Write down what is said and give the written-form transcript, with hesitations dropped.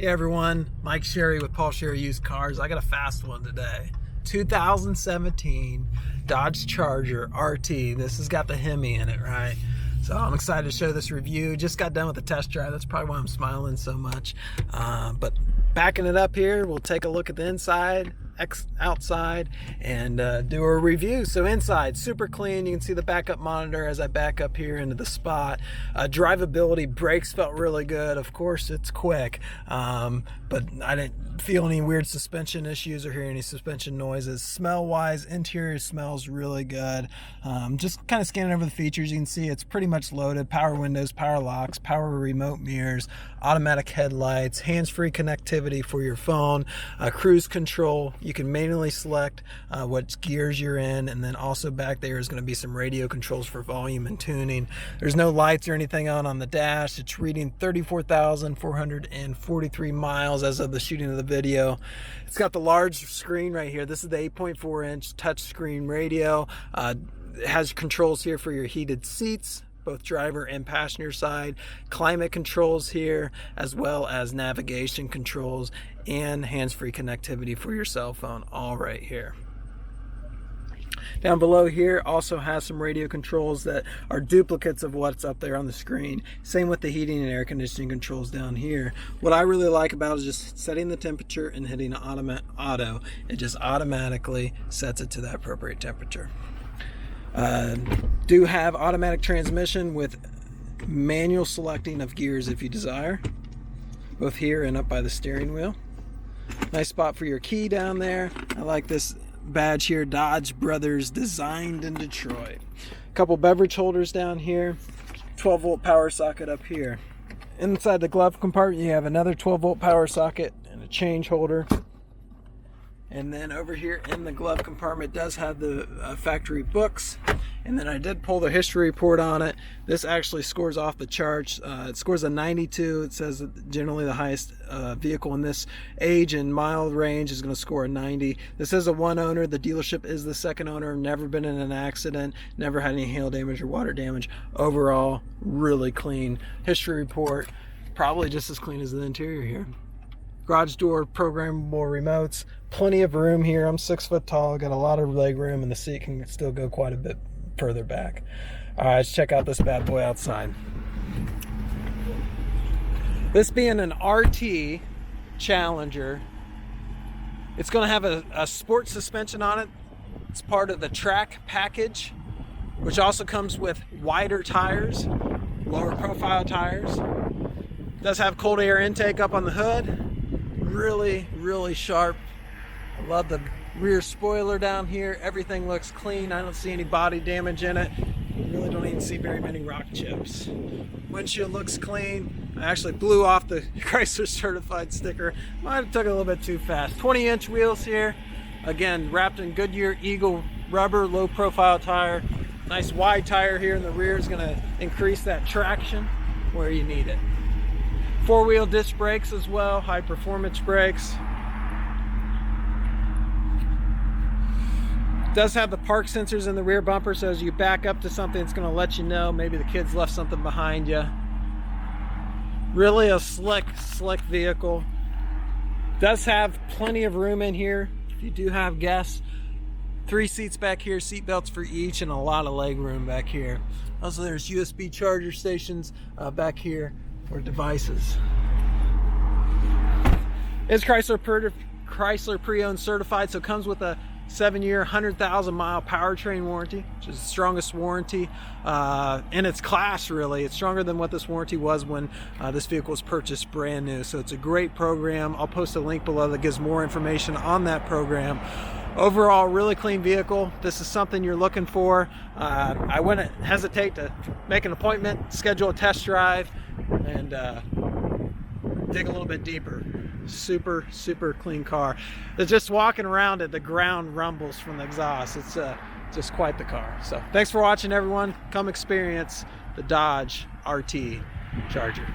Hey everyone, Mike Sherry with Paul Sherry Used Cars. I got a fast one today. 2017 Dodge Charger RT. This has got the Hemi in it, right? So I'm excited to show this review. Just got done with the test drive. That's probably why I'm smiling so much. But backing it up here, we'll take a look at the inside, outside, and do a review. So inside, super clean. You can see the backup monitor as I back up here into the spot. Drivability, brakes felt really good. Of course, it's quick, but I didn't feel any weird suspension issues or hear any suspension noises. Smell-wise, interior smells really good. Just kind of scanning over the features, you can see it's pretty much loaded. Power windows, power locks, power remote mirrors, automatic headlights, hands-free connectivity for your phone, cruise control. You can manually select what gears you're in, and then also back there is going to be some radio controls for volume and tuning. There's no lights or anything on the dash. It's reading 34,443 miles as of the shooting of the video. It's got the large screen right here. This is the 8.4-inch touchscreen radio. It has controls here for your heated seats, both driver and passenger side, climate controls here, as well as navigation controls and hands-free connectivity for your cell phone, all right here. Down below here also has some radio controls that are duplicates of what's up there on the screen. Same with the heating and air conditioning controls down here. What I really like about it is just setting the temperature and hitting auto. It just automatically sets it to that appropriate temperature. Do have automatic transmission with manual selecting of gears if you desire, both here and up by the steering wheel. Nice spot for your key down there. I like this badge here, Dodge Brothers, designed in Detroit. A couple beverage holders down here, 12-volt power socket up here. Inside the glove compartment you have another 12-volt power socket and a change holder. And then over here in the glove compartment does have the factory books. And then I did pull the history report on it. This actually scores off the charts. It scores a 92. It says that generally the highest vehicle in this age and mile range is going to score a 90. This is a one owner. The dealership is the second owner. Never been in an accident. Never had any hail damage or water damage. Overall, really clean. History report, probably just as clean as the interior here. Garage door, programmable remotes, plenty of room here. I'm 6 foot tall, got a lot of leg room, and the seat can still go quite a bit further back. All right, let's check out this bad boy outside. This being an RT Challenger, it's going to have a sport suspension on it. It's part of the track package, which also comes with wider tires, lower profile tires. It does have cold air intake up on the hood. Really sharp. I love the rear spoiler down here. Everything looks clean. I don't see any body damage in it. You really don't even see very many rock chips. Windshield looks clean. I actually blew off the Chrysler certified sticker. Might have took it a little bit too fast. 20-inch wheels here. Again, wrapped in Goodyear Eagle rubber, low profile tire. Nice wide tire here in the rear is going to increase that traction where you need it. 4-wheel disc brakes as well, high performance brakes. Does have the park sensors in the rear bumper, so as you back up to something, it's going to let you know maybe the kids left something behind you. Really a slick vehicle. Does have plenty of room in here if you do have guests. 3 seats back here, seat belts for each, and a lot of leg room back here. Also, there's USB charger stations back here or devices. It's Chrysler pre-owned certified, so it comes with a 7-year, 100,000-mile powertrain warranty, which is the strongest warranty in its class, really. It's stronger than what this warranty was when this vehicle was purchased brand new. So it's a great program. I'll post a link below that gives more information on that program. Overall, really clean vehicle. This is something you're looking for. I wouldn't hesitate to make an appointment, schedule a test drive, and dig a little bit deeper. Super clean car. Just walking around it, the ground rumbles from the exhaust. It's just quite the car. So thanks for watching, everyone. Come experience the Dodge RT Charger.